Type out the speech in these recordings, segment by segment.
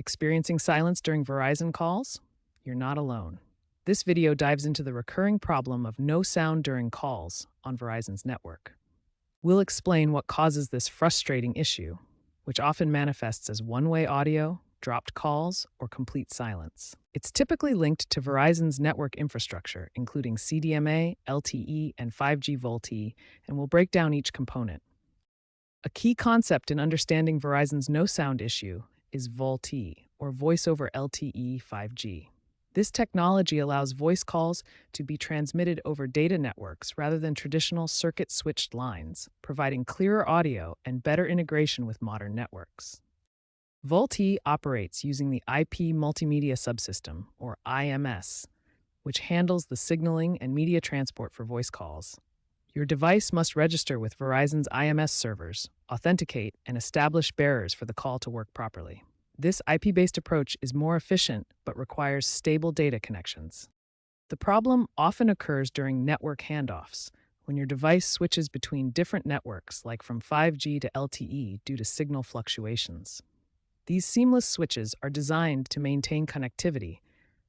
Experiencing silence during Verizon calls? You're not alone. This video dives into the recurring problem of no sound during calls on Verizon's network. We'll explain what causes this frustrating issue, which often manifests as one-way audio, dropped calls, or complete silence. It's typically linked to Verizon's network infrastructure, including CDMA, LTE, and 5G VoLTE, and we'll break down each component. A key concept in understanding Verizon's no sound issue is VoLTE, or Voice over LTE 5G. This technology allows voice calls to be transmitted over data networks rather than traditional circuit-switched lines, providing clearer audio and better integration with modern networks. VoLTE operates using the IP Multimedia Subsystem, or IMS, which handles the signaling and media transport for voice calls. Your device must register with Verizon's IMS servers, authenticate, and establish bearers for the call to work properly. This IP-based approach is more efficient but requires stable data connections. The problem often occurs during network handoffs, when your device switches between different networks, like from 5G to LTE, due to signal fluctuations. These seamless switches are designed to maintain connectivity,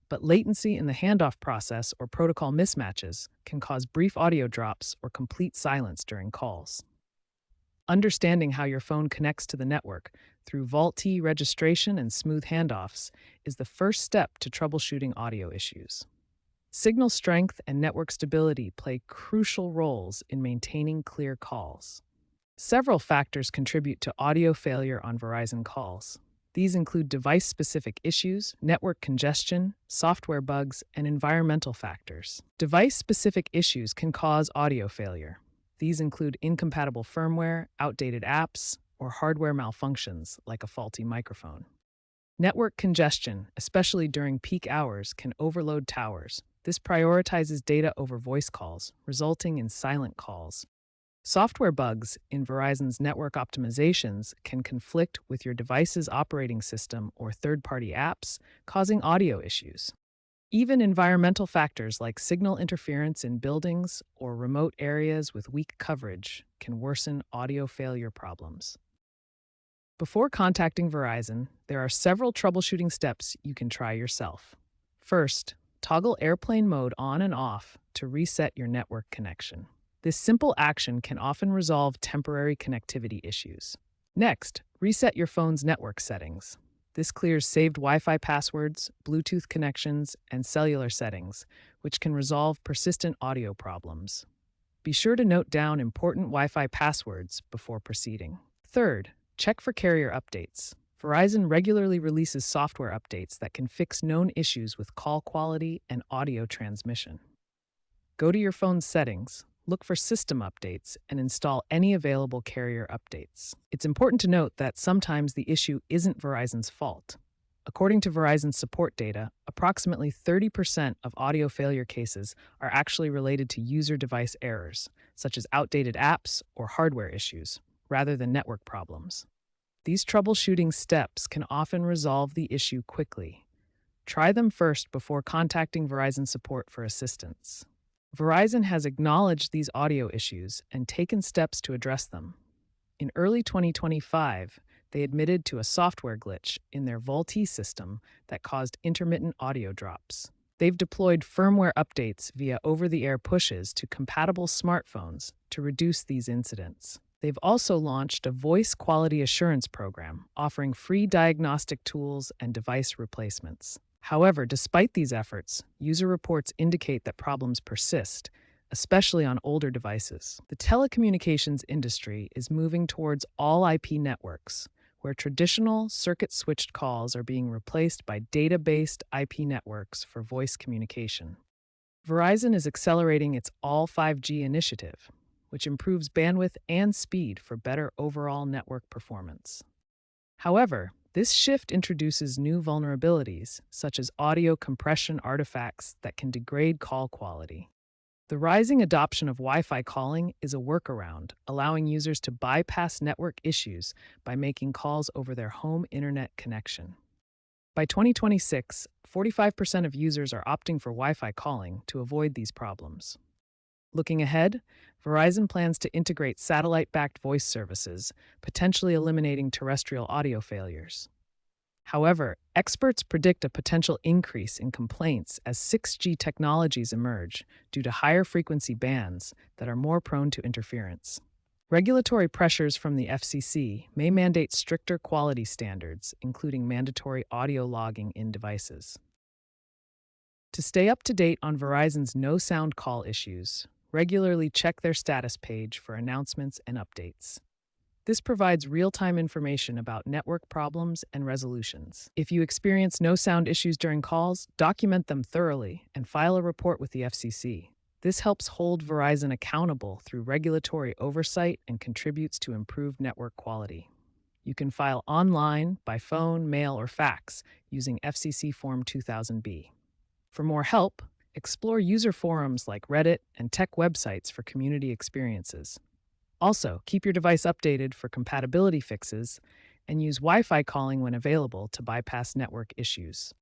but latency in the handoff process or protocol mismatches can cause brief audio drops or complete silence during calls. Understanding how your phone connects to the network through VoLTE registration and smooth handoffs is the first step to troubleshooting audio issues. Signal strength and network stability play crucial roles in maintaining clear calls. Several factors contribute to audio failure on Verizon calls. These include device-specific issues, network congestion, software bugs, and environmental factors. Device-specific issues can cause audio failure. These include incompatible firmware, outdated apps, or hardware malfunctions, like a faulty microphone. Network congestion, especially during peak hours, can overload towers. This prioritizes data over voice calls, resulting in silent calls. Software bugs in Verizon's network optimizations can conflict with your device's operating system or third-party apps, causing audio issues. Even environmental factors like signal interference in buildings or remote areas with weak coverage can worsen audio failure problems. Before contacting Verizon, there are several troubleshooting steps you can try yourself. First, toggle airplane mode on and off to reset your network connection. This simple action can often resolve temporary connectivity issues. Next, reset your phone's network settings. This clears saved Wi-Fi passwords, Bluetooth connections, and cellular settings, which can resolve persistent audio problems. Be sure to note down important Wi-Fi passwords before proceeding. Third, check for carrier updates. Verizon regularly releases software updates that can fix known issues with call quality and audio transmission. Go to your phone's settings, look for system updates, and install any available carrier updates. It's important to note that sometimes the issue isn't Verizon's fault. According to Verizon's support data, approximately 30% of audio failure cases are actually related to user device errors, such as outdated apps or hardware issues, rather than network problems. These troubleshooting steps can often resolve the issue quickly. Try them first before contacting Verizon support for assistance. Verizon has acknowledged these audio issues and taken steps to address them. In early 2025, they admitted to a software glitch in their VoLTE system that caused intermittent audio drops. They've deployed firmware updates via over-the-air pushes to compatible smartphones to reduce these incidents. They've also launched a voice quality assurance program, offering free diagnostic tools and device replacements. However, despite these efforts, user reports indicate that problems persist, especially on older devices. The telecommunications industry is moving towards all IP networks, where traditional circuit-switched calls are being replaced by data-based IP networks for voice communication. Verizon is accelerating its All 5G initiative, which improves bandwidth and speed for better overall network performance. However, this shift introduces new vulnerabilities, such as audio compression artifacts that can degrade call quality. The rising adoption of Wi-Fi calling is a workaround, allowing users to bypass network issues by making calls over their home internet connection. By 2026, 45% of users are opting for Wi-Fi calling to avoid these problems. Looking ahead, Verizon plans to integrate satellite-backed voice services, potentially eliminating terrestrial audio failures. However, experts predict a potential increase in complaints as 6G technologies emerge due to higher frequency bands that are more prone to interference. Regulatory pressures from the FCC may mandate stricter quality standards, including mandatory audio logging in devices. To stay up to date on Verizon's no sound call issues, regularly check their status page for announcements and updates. This provides real-time information about network problems and resolutions. If you experience no sound issues during calls, document them thoroughly and file a report with the FCC. This helps hold Verizon accountable through regulatory oversight and contributes to improved network quality. You can file online, by phone, mail, or fax using FCC Form 2000B. For more help, explore user forums like Reddit and tech websites for community experiences. Also, keep your device updated for compatibility fixes and use Wi-Fi calling when available to bypass network issues.